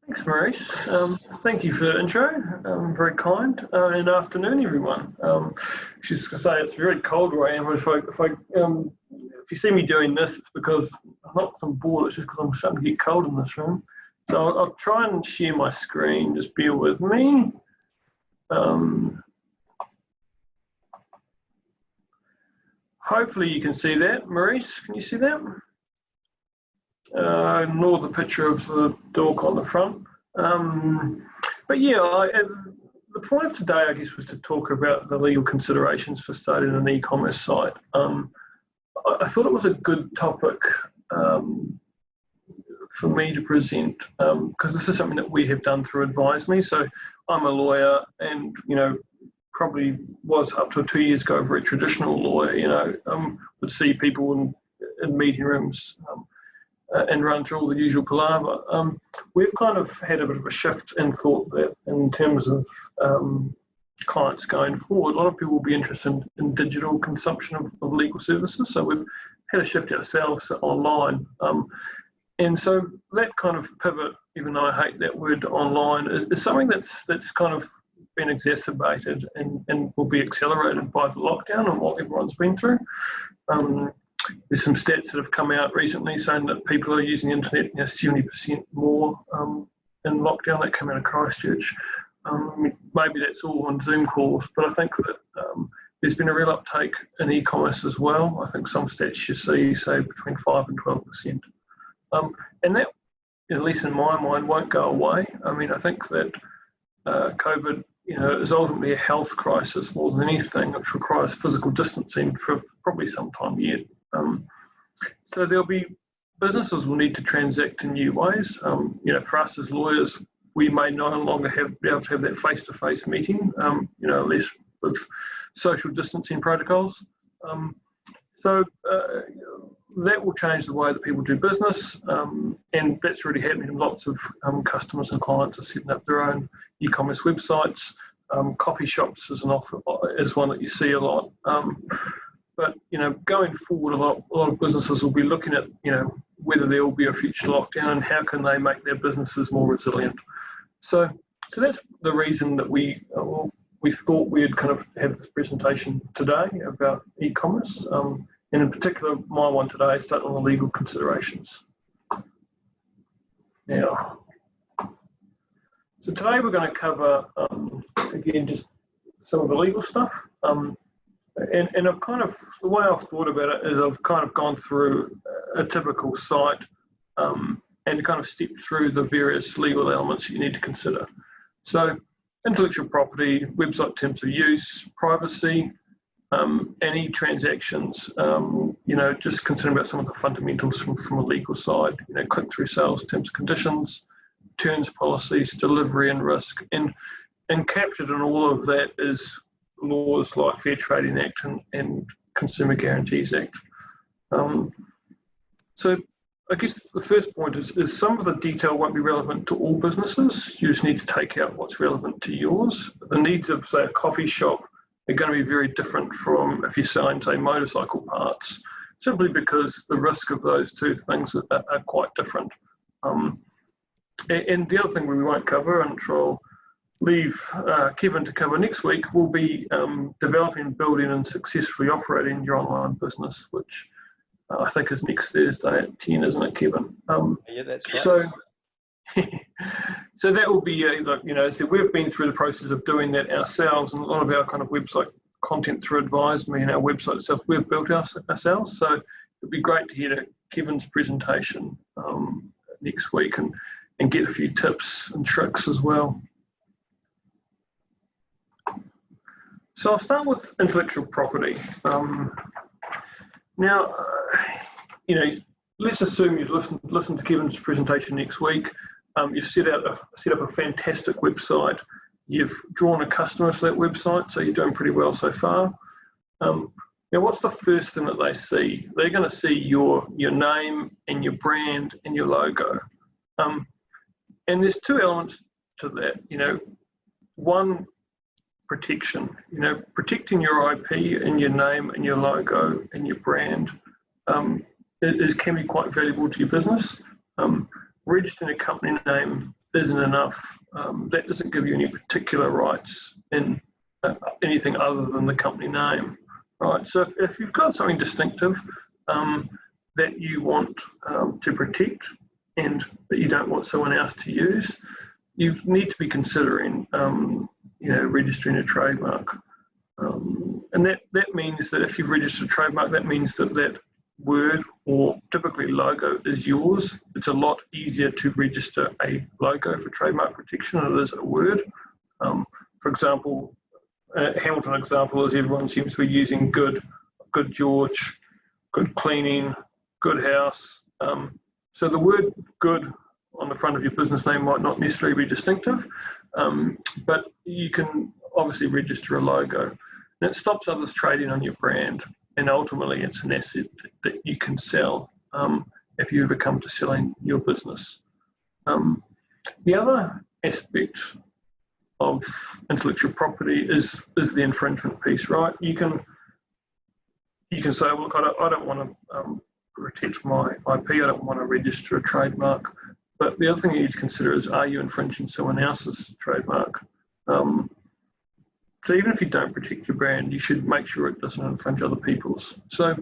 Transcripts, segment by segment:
Thanks, Maurice. Thank you for the intro. Very kind. And afternoon, everyone. Just to say, it's very cold where I am. If you see me doing this, it's because I'm not because I'm bored. It's just because I'm starting to get cold in this room. So I'll try and share my screen. Just bear with me. Hopefully you can see that. Maurice, can you see that? Ignore the picture of the dog on the front. But yeah, the point of today, I guess, was to talk about the legal considerations for starting an e-commerce site. I thought it was a good topic for me to present because this is something that we have done through AdviSME. So I'm a lawyer, and probably was up to 2 years ago a very traditional lawyer. Would see people in meeting rooms. And run through all the usual palaver. We've kind of had a bit of a shift in thought that in terms of clients going forward, a lot of people will be interested in digital consumption of legal services. So we've had a shift ourselves online. And so that kind of pivot, even though I hate that word online, is something that's kind of been exacerbated and will be accelerated by the lockdown and what everyone's been through. There's some stats that have come out recently saying that people are using the internet 70% more in lockdown. That came out of Christchurch. Maybe that's all on Zoom calls, but I think that there's been a real uptake in e-commerce as well. I think some stats you see say between 5 and 12%. And that, at least in my mind, won't go away. I think that COVID is ultimately a health crisis more than anything, which requires physical distancing for probably some time yet. So there'll be businesses will need to transact in new ways. For us as lawyers, we may no longer be able to have that face-to-face meeting, unless with social distancing protocols. So that will change the way that people do business, and that's already happening. Lots of customers and clients are setting up their own e-commerce websites. Coffee shops is one that you see a lot. But going forward, a lot of businesses will be looking at whether there will be a future lockdown and how can they make their businesses more resilient. So that's the reason that we thought we'd kind of have this presentation today about e-commerce, and in particular, my one today is starting on the legal considerations. Now, so today we're going to cover again just some of the legal stuff. And I've kind of, the way I've thought about it is I've kind of gone through a typical site and kind of stepped through the various legal elements you need to consider. So intellectual property, website terms of use, privacy, any transactions, just considering about some of the fundamentals from a legal side, click-through sales, terms and conditions, returns policies, delivery and risk, and captured in all of that is laws like Fair Trading Act and Consumer Guarantees Act. So I guess the first point is some of the detail won't be relevant to all businesses. You just need to take out what's relevant to yours. The needs of, say, a coffee shop are going to be very different from if you're selling, say, motorcycle parts, simply because the risk of those two things are quite different. And the other thing we won't cover, and I'll leave Kevin to cover next week, will be developing, building and successfully operating your online business, which I think is next Thursday at 10, isn't it, Kevin? Yeah, that's right. So that will be, so we've been through the process of doing that ourselves, and a lot of our kind of website content through AdviSME and our website itself, we've built ourselves. So it'd be great to hear Kevin's presentation next week and get a few tips and tricks as well. So I'll start with intellectual property. Now, let's assume you've listened to Kevin's presentation next week. You've set up a fantastic website. You've drawn a customer to that website, so you're doing pretty well so far. Now, what's the first thing that they see? They're going to see your name and your brand and your logo. And there's two elements to that. One, protection. Protecting your IP and your name and your logo and your brand can be quite valuable to your business. Registering a company name isn't enough. That doesn't give you any particular rights in anything other than the company name, right? So if you've got something distinctive that you want to protect and that you don't want someone else to use, you need to be considering, registering a trademark. And that means that if you've registered a trademark, that means that that word or typically logo is yours. It's a lot easier to register a logo for trademark protection than it is a word. For example, Hamilton example is everyone seems to be using good George, good cleaning, good house. So the word good on the front of your business name might not necessarily be distinctive, but you can obviously register a logo. And it stops others trading on your brand, and ultimately it's an asset that you can sell if you ever come to selling your business. The other aspect of intellectual property is the infringement piece, right? You can say, well, look, I don't want to protect my IP, I don't want to register a trademark. But the other thing you need to consider is, are you infringing someone else's trademark? So even if you don't protect your brand, you should make sure it doesn't infringe other people's. So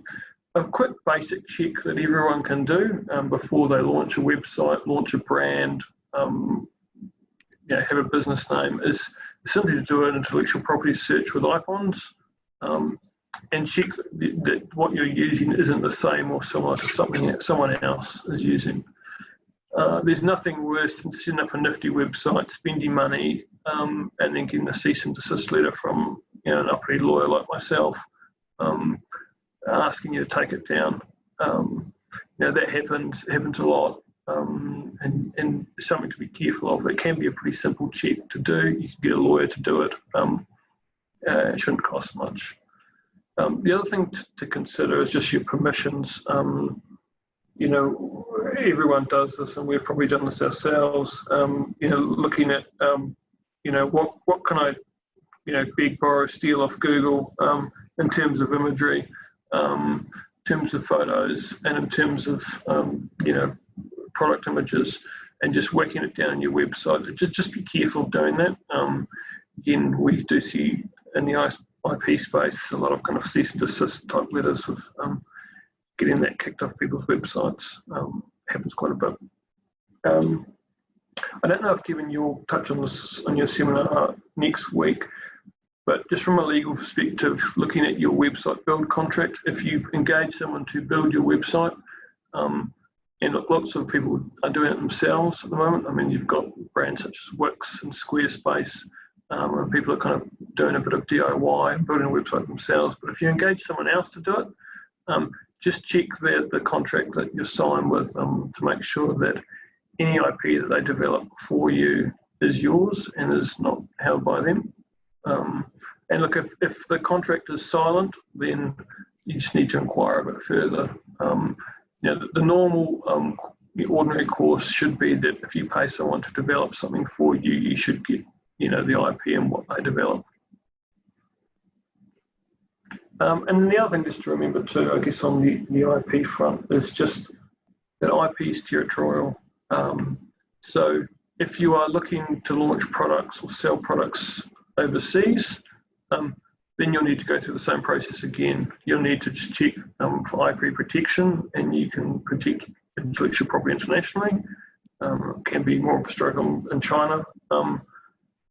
a quick basic check that everyone can do before they launch a website, launch a brand, have a business name, is simply to do an intellectual property search with icons and check that what you're using isn't the same or similar to something that someone else is using. There's nothing worse than setting up a nifty website, spending money, and then getting a cease and desist letter from an uppity lawyer like myself, asking you to take it down. That happens a lot, and something to be careful of. It can be a pretty simple check to do. You can get a lawyer to do it. It shouldn't cost much. The other thing to consider is just your permissions. Everyone does this, and we've probably done this ourselves. Looking at, what can I, beg, borrow, steal off Google in terms of imagery, in terms of photos, and in terms of, product images, and just working it down on your website. Just be careful of doing that. Again, we do see in the IP space a lot of kind of cease and desist type letters of getting that kicked off people's websites. Happens quite a bit. I don't know if, Kevin, you'll touch on this on your seminar next week, but just from a legal perspective, looking at your website build contract, if you engage someone to build your website, and lots of people are doing it themselves at the moment. I mean, you've got brands such as Wix and Squarespace, and people are kind of doing a bit of DIY and building a website themselves. But if you engage someone else to do it, just check the contract that you sign with them to make sure that any IP that they develop for you is yours and is not held by them. And look, if the contract is silent, then you just need to inquire a bit further. The normal, the ordinary course should be that if you pay someone to develop something for you, you should get, the IP and what they develop. And the other thing just to remember too, I guess, on the IP front is just that IP is territorial. So if you are looking to launch products or sell products overseas, then you'll need to go through the same process again. You'll need to just check for IP protection, and you can protect intellectual property internationally. It can be more of a struggle in China,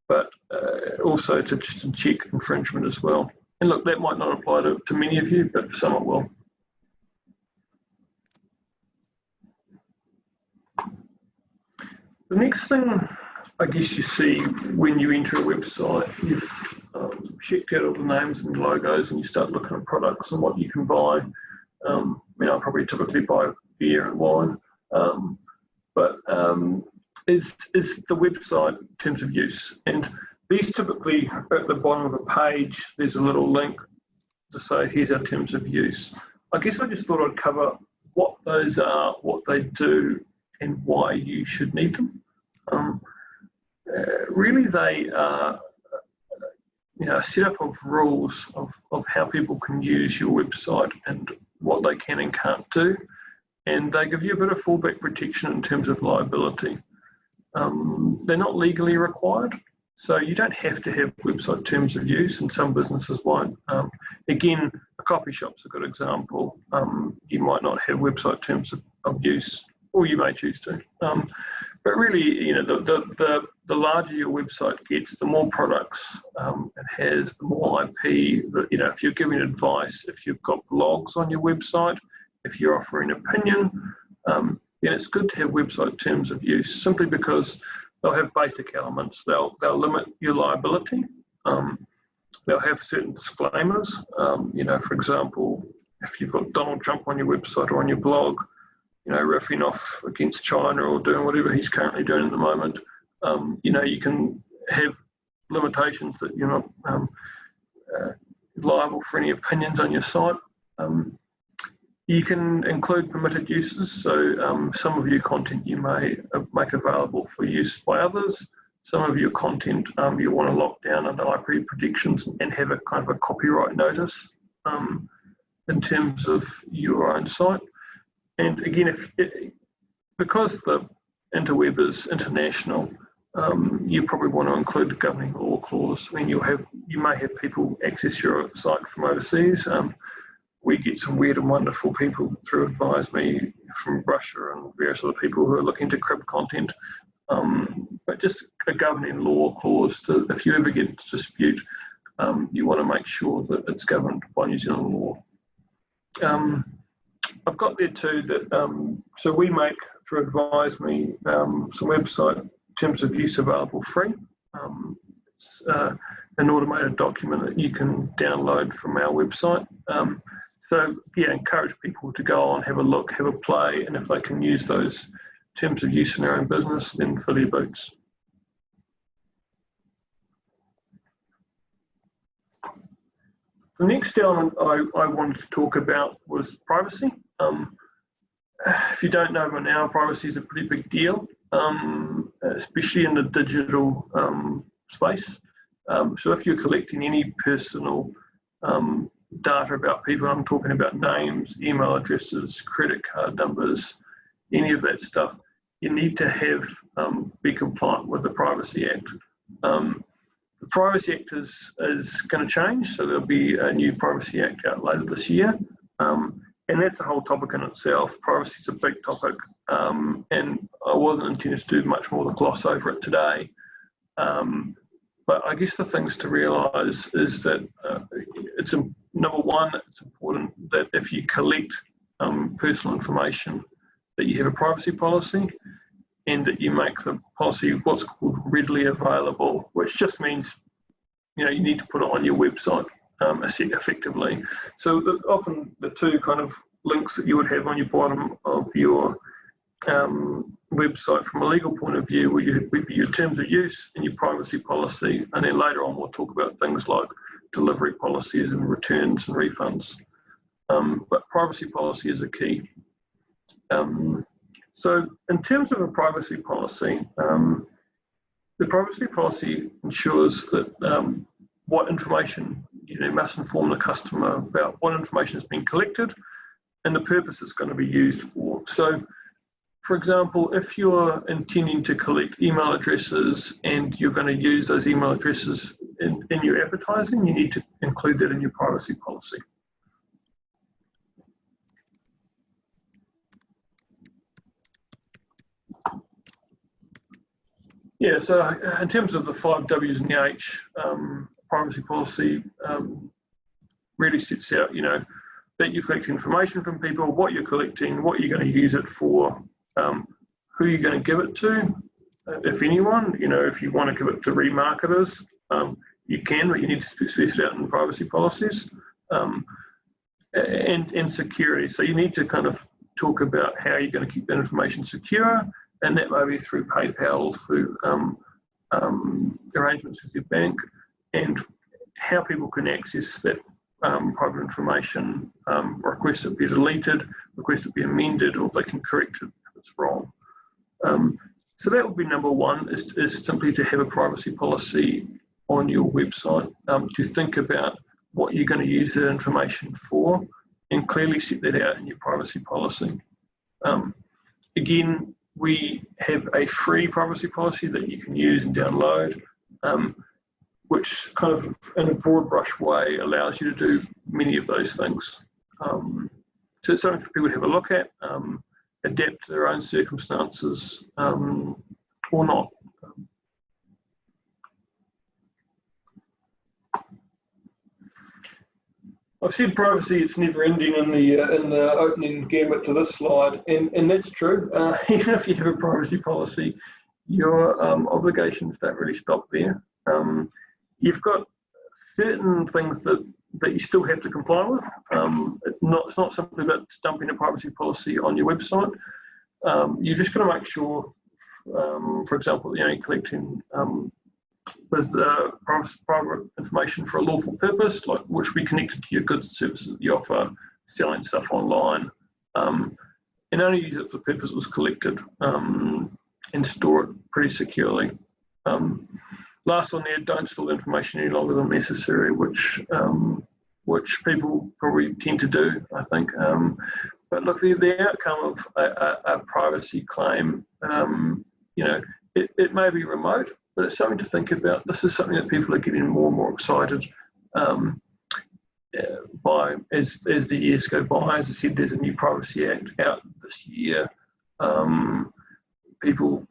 but also to just check infringement as well. And look, that might not apply to many of you, but for some it will. The next thing, I guess, you see when you enter a website, you've checked out all the names and logos, and you start looking at products and what you can buy. I probably typically buy beer and wine, but is the website in terms of use. And these typically, at the bottom of a page, there's a little link to say, here's our terms of use. I guess I just thought I'd cover what those are, what they do, and why you should need them. Really, they are a setup of rules of how people can use your website and what they can and can't do. And they give you a bit of fallback protection in terms of liability. They're not legally required, so you don't have to have website terms of use, and some businesses won't. Again, a coffee shop's a good example. You might not have website terms of use, or you may choose to. But really, you know, the larger your website gets, the more products it has, the more IP. You know, if you're giving advice, if you've got blogs on your website, if you're offering opinion, then it's good to have website terms of use, simply because they'll have basic elements. They'll limit your liability. They'll have certain disclaimers. You know, for example, if you've got Donald Trump on your website or on your blog, you know, riffing off against China or doing whatever he's currently doing at the moment, you know, you can have limitations that you're not liable for any opinions on your site. You can include permitted uses, so some of your content you may make available for use by others. Some of your content you want to lock down under IP protections and have a kind of a copyright notice in terms of your own site. And again, because the interweb is international, you probably want to include the governing law clause. I mean, you may have people access your site from overseas. We get some weird and wonderful people through AdviSME from Russia and various other people who are looking to crib content. But just a governing law clause to, if you ever get into dispute, you want to make sure that it's governed by New Zealand law. I've got there too that, so we make, through AdviSME, some website terms of use available free. It's an automated document that you can download from our website. So yeah, encourage people to go on, have a look, have a play, and if they can use those terms of use in their own business, then fill your boots. The next element I wanted to talk about was privacy. If you don't know by now, privacy is a pretty big deal, especially in the digital space. So if you're collecting any personal data about people, I'm talking about names, email addresses, credit card numbers, any of that stuff, you need to have be compliant with the Privacy Act. The Privacy Act is going to change, so there'll be a new Privacy Act out later this year, and that's a whole topic in itself. Privacy is a big topic, and I wasn't intending to do much more than gloss over it today. But I guess the things to realise is that number one, it's important that if you collect personal information, that you have a privacy policy, and that you make the policy what's called readily available, which just means, you know, you need to put it on your website effectively. So often the two kind of links that you would have on your bottom of your website from a legal point of view would be your terms of use and your privacy policy, and then later on we'll talk about things like delivery policies and returns and refunds. But privacy policy is a key. So in terms of a privacy policy, the privacy policy ensures that what information, you know, must inform the customer about what information has been collected and the purpose it's going to be used for. So, for example, if you're intending to collect email addresses and you're going to use those email addresses in your advertising, you need to include that in your privacy policy. Yeah, so in terms of the 5 W's and the H, privacy policy really sets out, you know, that you collect information from people, what you're collecting, what you're going to use it for, who you're going to give it to, if anyone. You know, if you want to give it to remarketers, you can, but you need to specify it out in privacy policies, and security. So you need to kind of talk about how you're going to keep that information secure, and that may be through PayPal, through arrangements with your bank, and how people can access that private information, request it be deleted, request it be amended, or if they can correct it if it's wrong. So that would be number one, is simply to have a privacy policy on your website, to think about what you're going to use that information for, and clearly set that out in your privacy policy. Again, we have a free privacy policy that you can use and download, which kind of in a broad brush way allows you to do many of those things. So it's something for people to have a look at, adapt to their own circumstances or not. I've said privacy, it's never ending in the opening gambit to this slide, and that's true. Even if you have a privacy policy, your obligations don't really stop there. You've got certain things that you still have to comply with. It's not simply about dumping a privacy policy on your website. You've just got to make sure, for example, you're only collecting with private information for a lawful purpose, like which will be connected to your goods and services that you offer, selling stuff online, and only use it for the purpose it was collected, and store it pretty securely. Last on there, don't store information any longer than necessary, which people probably tend to do, I think. But look, the outcome of a privacy claim, it may be remote, but it's something to think about. This is something that people are getting more and more excited by as the years go by. As I said, there's a new Privacy Act out this year. People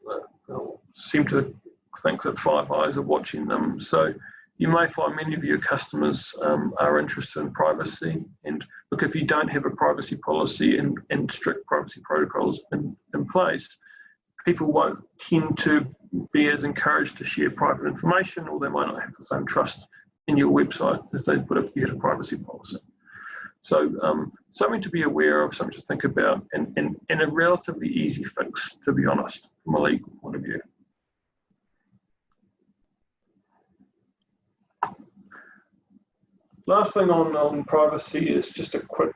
seem to think that Five Eyes are watching them. So you may find many of your customers are interested in privacy. And look, if you don't have a privacy policy and strict privacy protocols in place, people won't tend to be as encouraged to share private information, or they might not have the same trust in your website as they would if you had a privacy policy. So something to be aware of, something to think about, and a relatively easy fix, to be honest, from a legal point of view. Last thing on privacy is just a quick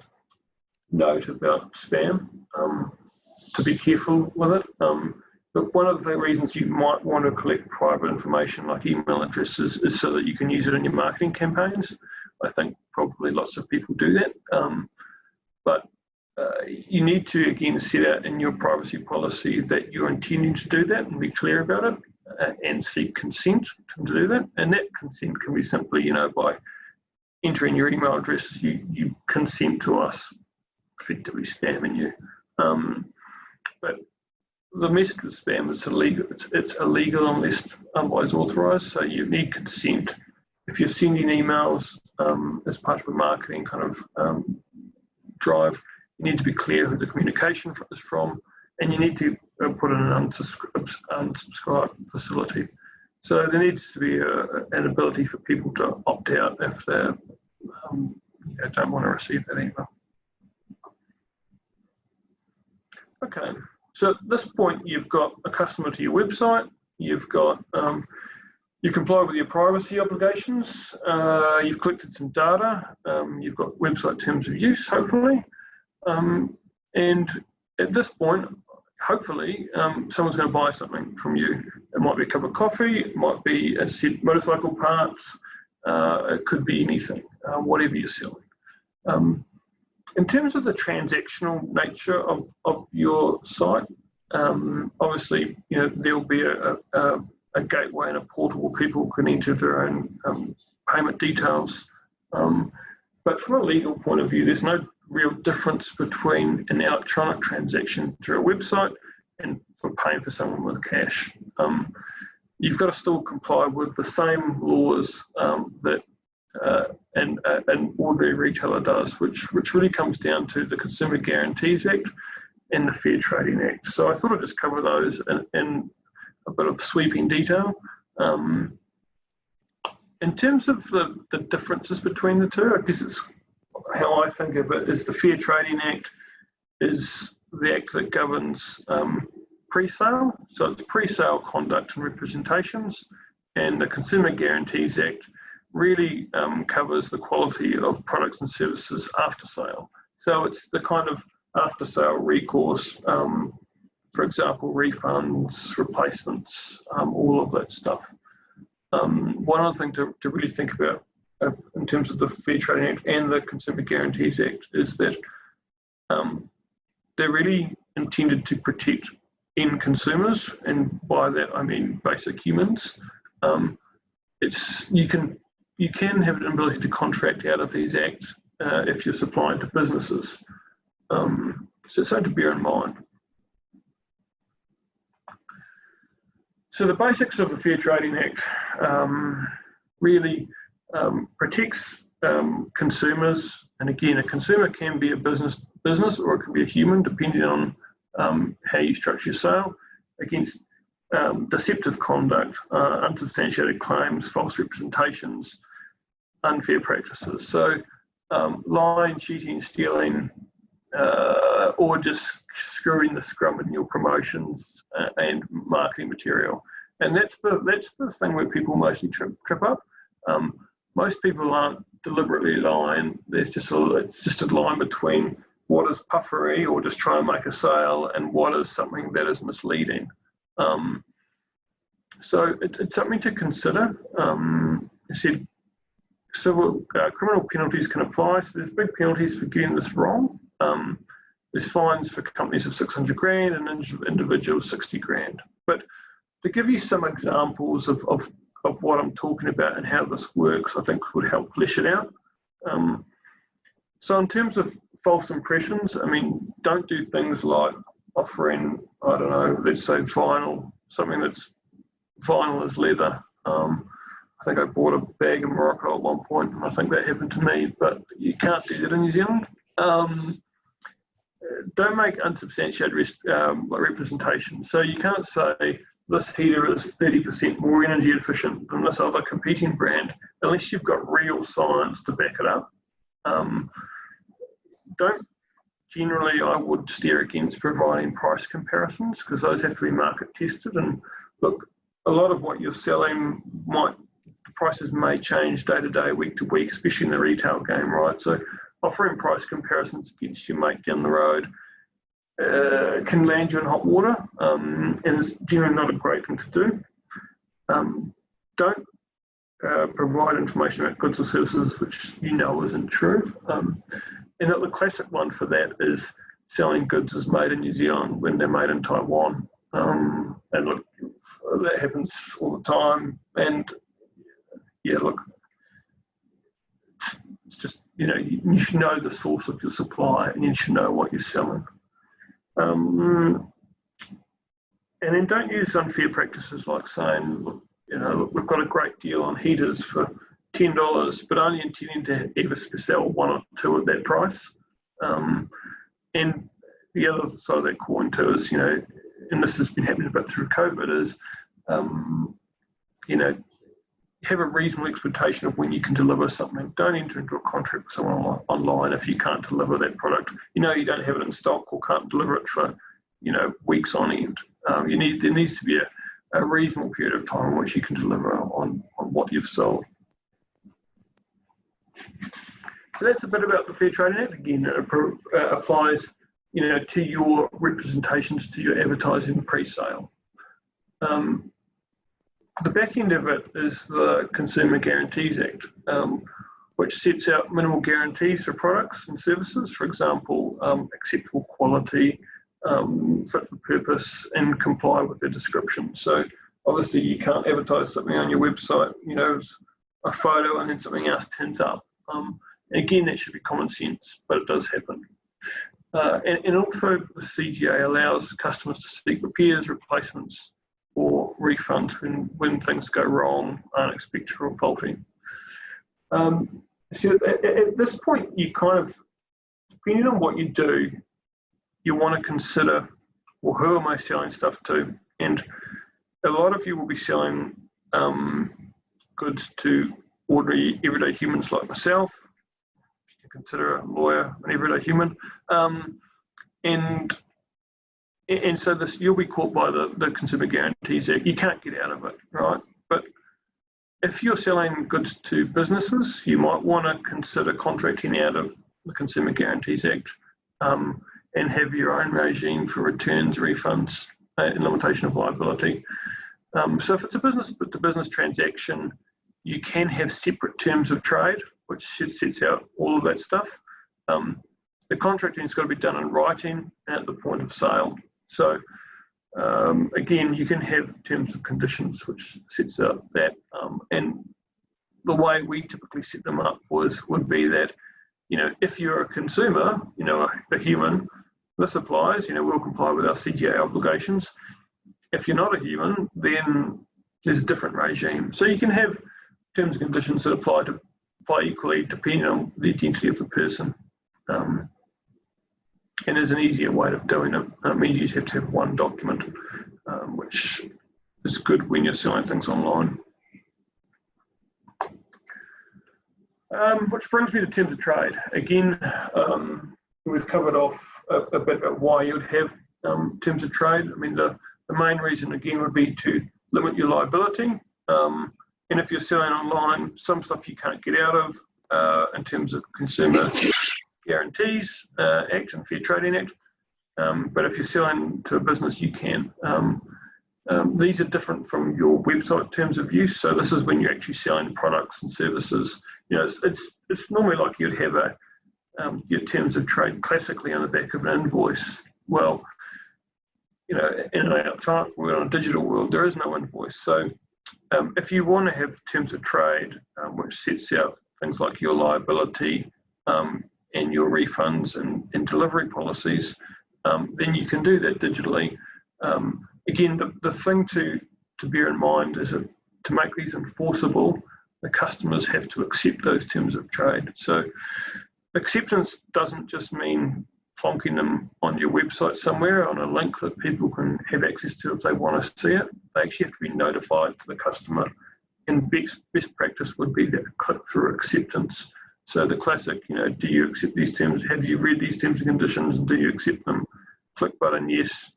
note about spam, to be careful with it. But one of the reasons you might want to collect private information like email addresses is so that you can use it in your marketing campaigns. I think probably lots of people do that. But you need to, again, set out in your privacy policy that you're intending to do that and be clear about it, and seek consent to do that. And that consent can be simply, by entering your email address, you consent to us effectively spamming you. But the message with spam is illegal. It's illegal unless otherwise authorised. So you need consent. If you're sending emails as part of a marketing kind of drive, you need to be clear who the communication is from, and you need to put in an unsubscribe facility. So there needs to be an ability for people to opt out if they don't want to receive that email. Okay. So at this point, you've got a customer to your website, you've got, you comply with your privacy obligations, you've collected some data, you've got website terms of use, hopefully, and at this point, hopefully, someone's going to buy something from you. It might be a cup of coffee, it might be a set motorcycle parts, it could be anything, whatever you're selling. In terms of the transactional nature of your site, obviously, there'll be a gateway and a portal where people can enter their own payment details. But from a legal point of view, there's no real difference between an electronic transaction through a website and for paying for someone with cash. You've got to still comply with the same laws that an ordinary retailer does, which really comes down to the Consumer Guarantees Act and the Fair Trading Act. So I thought I'd just cover those in a bit of sweeping detail. In terms of the differences between the two, I guess it's how I think of it is the Fair Trading Act is the act that governs pre-sale. So it's pre-sale conduct and representations, and the Consumer Guarantees Act really covers the quality of products and services after sale. So it's the kind of after sale recourse, for example, refunds, replacements, all of that stuff. One other thing to really think about in terms of the Fair Trading Act and the Consumer Guarantees Act is that they're really intended to protect end consumers, and by that I mean basic humans. You can have an ability to contract out of these acts if you're supplying to businesses. So it's something to bear in mind. So the basics of the Fair Trading Act really protects consumers, and again, a consumer can be a business or it can be a human, depending on how you structure your sale, against deceptive conduct, unsubstantiated claims, false representations, unfair practices. So lying, cheating, stealing, or just screwing the scrum in your promotions and marketing material. And that's the thing where people mostly trip up. Most people aren't deliberately lying. It's just a line between what is puffery or just trying to make a sale and what is something that is misleading. So it's something to consider. I said civil criminal penalties can apply. So there's big penalties for getting this wrong. There's fines for companies of 600 grand and individuals 60 grand. But to give you some examples of what I'm talking about and how this works, I think would help flesh it out. So in terms of false impressions, I mean, don't do things like offering, I don't know, let's say vinyl, something that's vinyl as leather. I think I bought a bag in Morocco at one point, and I think that happened to me, but you can't do that in New Zealand. Don't make unsubstantiated representation. So you can't say this heater is 30% more energy efficient than this other competing brand unless you've got real science to back it up. Generally, I would steer against providing price comparisons because those have to be market tested. And look, a lot of what you're selling prices may change day to day, week to week, especially in the retail game, right? So offering price comparisons against your mate down the road can land you in hot water, and it's generally not a great thing to do. Don't provide information about goods or services which you know isn't true. And the classic one for that is selling goods as made in New Zealand when they're made in Taiwan. And look, that happens all the time. And yeah, look, it's just, you should know the source of your supply and you should know what you're selling. And then don't use unfair practices like saying, look, we've got a great deal on heaters for $10, but only intending to ever sell one or two at that price. And the other side of that coin too is, and this has been happening a bit through COVID, is, have a reasonable expectation of when you can deliver something. Don't enter into a contract with someone online if you can't deliver that product. You don't have it in stock or can't deliver it for, weeks on end. There needs to be a reasonable period of time in which you can deliver on what you've sold. So that's a bit about the Fair Trading Act. Again, it applies, to your representations, to your advertising pre-sale. The back end of it is the Consumer Guarantees Act, which sets out minimal guarantees for products and services. For example, acceptable quality, fit for purpose, and comply with their description. So obviously you can't advertise something on your website, it's a photo and then something else turns up. Again, that should be common sense, but it does happen. And also the CGA allows customers to seek repairs, replacements, or refunds when things go wrong, unexpected or faulty. So at this point, you kind of, depending on what you do, you want to consider, well, who am I selling stuff to? And a lot of you will be selling goods to ordinary, everyday humans like myself. You consider a lawyer an everyday human. And so this, you'll be caught by the Consumer Guarantees Act. You can't get out of it, right? But if you're selling goods to businesses, you might want to consider contracting out of the Consumer Guarantees Act and have your own regime for returns, refunds, and limitation of liability. So if it's a business-to-business transaction, you can have separate terms of trade, which sets out all of that stuff. The contracting has got to be done in writing and at the point of sale. So Again, you can have terms and conditions which sets out that, and the way we typically set them up would be that, if you're a consumer, a human, this applies, we'll comply with our CGA obligations. If you're not a human, then there's a different regime. So you can have terms and conditions that apply equally depending on the identity of the person. And there's an easier way of doing it. You just have to have one document, which is good when you're selling things online. Which brings me to terms of trade. Again, we've covered off a bit about why you'd have terms of trade. The main reason, again, would be to limit your liability. And if you're selling online, some stuff you can't get out of in terms of Consumer Guarantees Act and Fair Trading Act. But if you're selling to a business, you can. These are different from your website terms of use. So this is when you're actually selling products and services. It's normally like you'd have your terms of trade classically on the back of an invoice. Well, in our time, we're on a digital world, there is no invoice. So if you want to have terms of trade, which sets out things like your liability and your refunds and delivery policies, then you can do that digitally. Again, the thing to bear in mind is that to make these enforceable, the customers have to accept those terms of trade. So acceptance doesn't just mean plonking them on your website somewhere on a link that people can have access to if they want to see it. They actually have to be notified to the customer. And best practice would be that click-through acceptance. So the classic, do you accept these terms? Have you read these terms and conditions? And do you accept them? Click button, yes.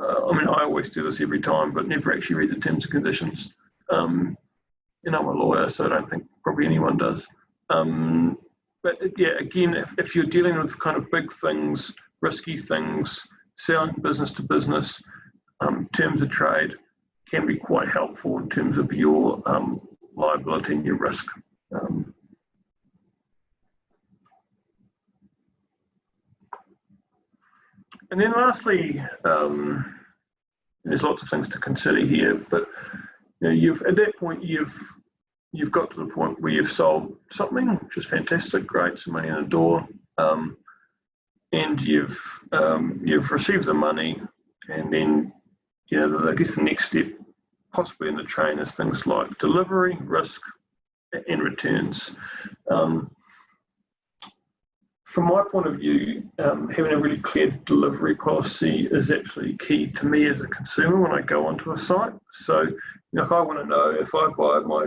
I always do this every time, but never actually read the terms and conditions. I'm a lawyer, so I don't think probably anyone does. But yeah, again, if you're dealing with kind of big things, risky things, selling business to business, terms of trade can be quite helpful in terms of your liability and your risk. And then lastly, there's lots of things to consider here, but at that point you've got to the point where you've sold something, which is fantastic, great, some money in the door, and you've received the money, and then I guess the next step, possibly in the chain, is things like delivery, risk, and returns. From my point of view, having a really clear delivery policy is actually key to me as a consumer when I go onto a site. So, if I want to know if I buy my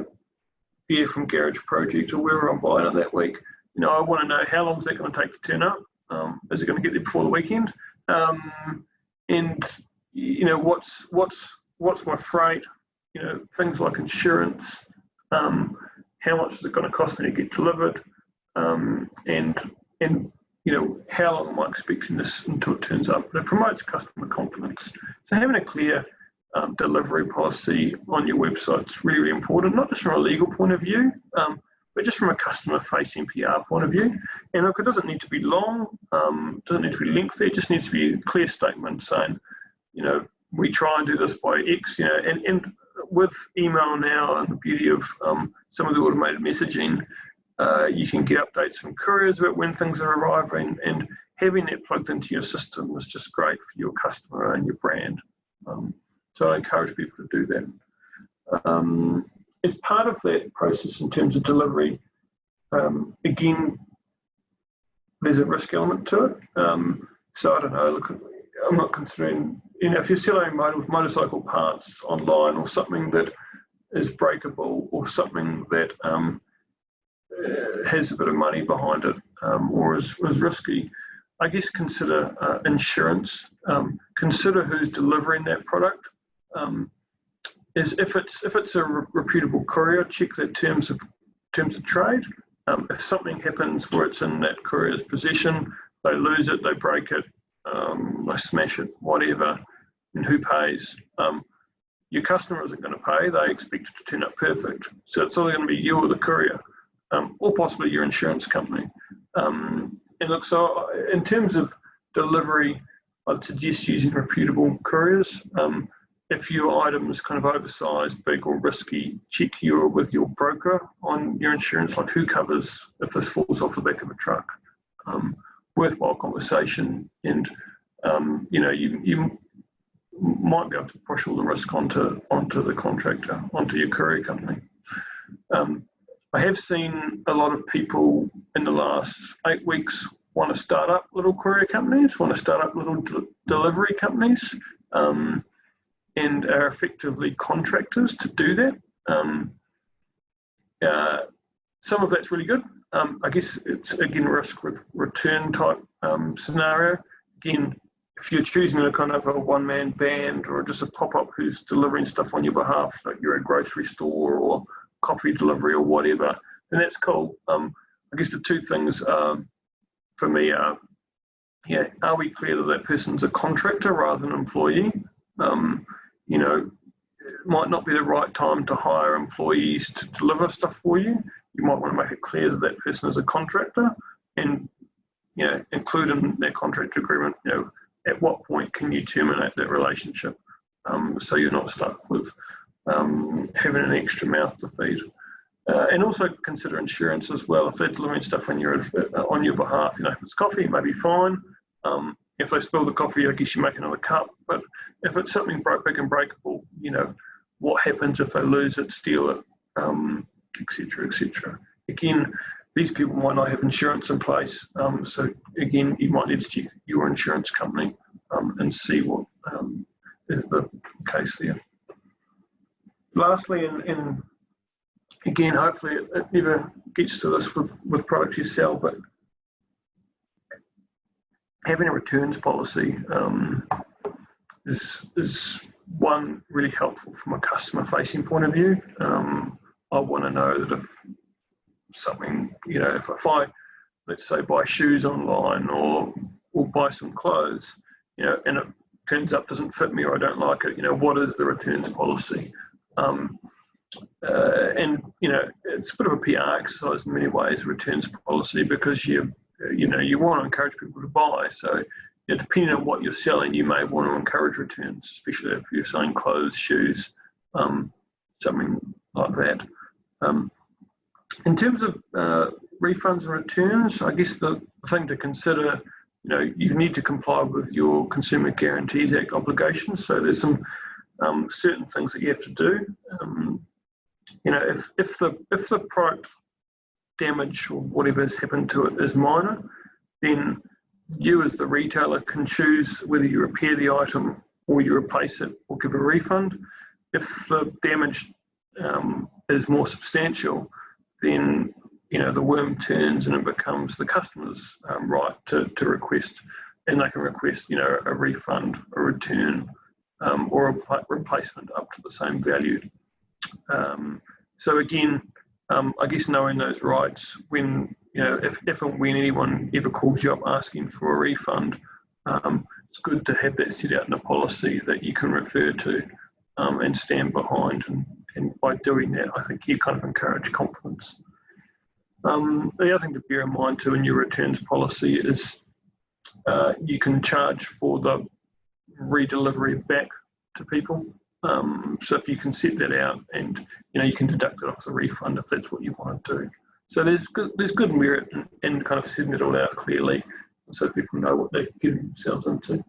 beer from Garage Project or wherever I'm buying it that week, I want to know how long is that going to take to turn up? Is it going to get there before the weekend? And what's my freight? Things like insurance. How much is it going to cost me to get delivered? And how long am I expecting this until it turns up? But it promotes customer confidence. So having a clear delivery policy on your website is really, really important, not just from a legal point of view, but just from a customer-facing PR point of view. And look, it doesn't need to be long, doesn't need to be lengthy, it just needs to be a clear statement saying, we try and do this by X, and with email now and the beauty of some of the automated messaging, you can get updates from couriers about when things are arriving, and having that plugged into your system is just great for your customer and your brand. So I encourage people to do that. As part of that process in terms of delivery, again, there's a risk element to it. So I don't know, look, I'm not considering, if you're selling motorcycle parts online or something that is breakable or something that has a bit of money behind it or is risky, I guess consider insurance. Consider who's delivering that product. If it's a reputable courier, check their terms of trade. If something happens where it's in that courier's possession, they lose it, they break it, they smash it, whatever, and who pays? Your customer isn't going to pay. They expect it to turn up perfect. So it's either going to be you or the courier, or possibly your insurance company. And look, so in terms of delivery, I'd suggest using reputable couriers. If your item is kind of oversized, big or risky, check with your broker on your insurance, like who covers if this falls off the back of a truck. Worthwhile conversation, and you might be able to push all the risk onto the contractor, onto your courier company. I have seen a lot of people in the last 8 weeks want to start up little courier companies, want to start up little delivery companies, and are effectively contractors to do that. Some of that's really good. I guess it's, again, risk with return type scenario. Again, if you're choosing a kind of a one-man band or just a pop-up who's delivering stuff on your behalf, like you're a grocery store or coffee delivery or whatever, then that's cool. I guess the two things for me are, are we clear that that person's a contractor rather than an employee? It might not be the right time to hire employees to deliver stuff for you. You might want to make it clear that that person is a contractor, and include in that contract agreement, at what point can you terminate that relationship, so you're not stuck with having an extra mouth to feed. And also consider insurance as well. If they're delivering stuff on your behalf, if it's coffee, it may be fine. If they spill the coffee, I guess you make another cup. But if it's something big and breakable, what happens if they lose it, steal it, etc., etc. Again, these people might not have insurance in place. So again, you might need to check your insurance company and see what is the case there. Lastly, and again, hopefully it never gets to this with products you sell, but having a returns policy is one really helpful from a customer-facing point of view. I want to know that if something, if I, let's say, buy shoes online or buy some clothes, and it turns up doesn't fit me or I don't like it, what is the returns policy? And it's a bit of a PR exercise in many ways, returns policy, because you want to encourage people to buy. So depending on what you're selling, you may want to encourage returns, especially if you're selling clothes, shoes, something like that. In terms of refunds and returns, I guess the thing to consider, you need to comply with your Consumer Guarantees Act obligations. So there's some certain things that you have to do. If the product damage or whatever has happened to it is minor, then you as the retailer can choose whether you repair the item or you replace it or give a refund. If the damage is more substantial, then the worm turns and it becomes the customer's right to request, and they can request a refund, a return, or a replacement up to the same value. So again, I guess knowing those rights, when if and when anyone ever calls you up asking for a refund, it's good to have that set out in a policy that you can refer to and stand behind. And by doing that, I think you kind of encourage confidence. The other thing to bear in mind too in your returns policy is you can charge for the redelivery back to people. So if you can set that out, and you can deduct it off the refund if that's what you want to do. So there's good merit in kind of setting it all out clearly, so people know what they're getting themselves into.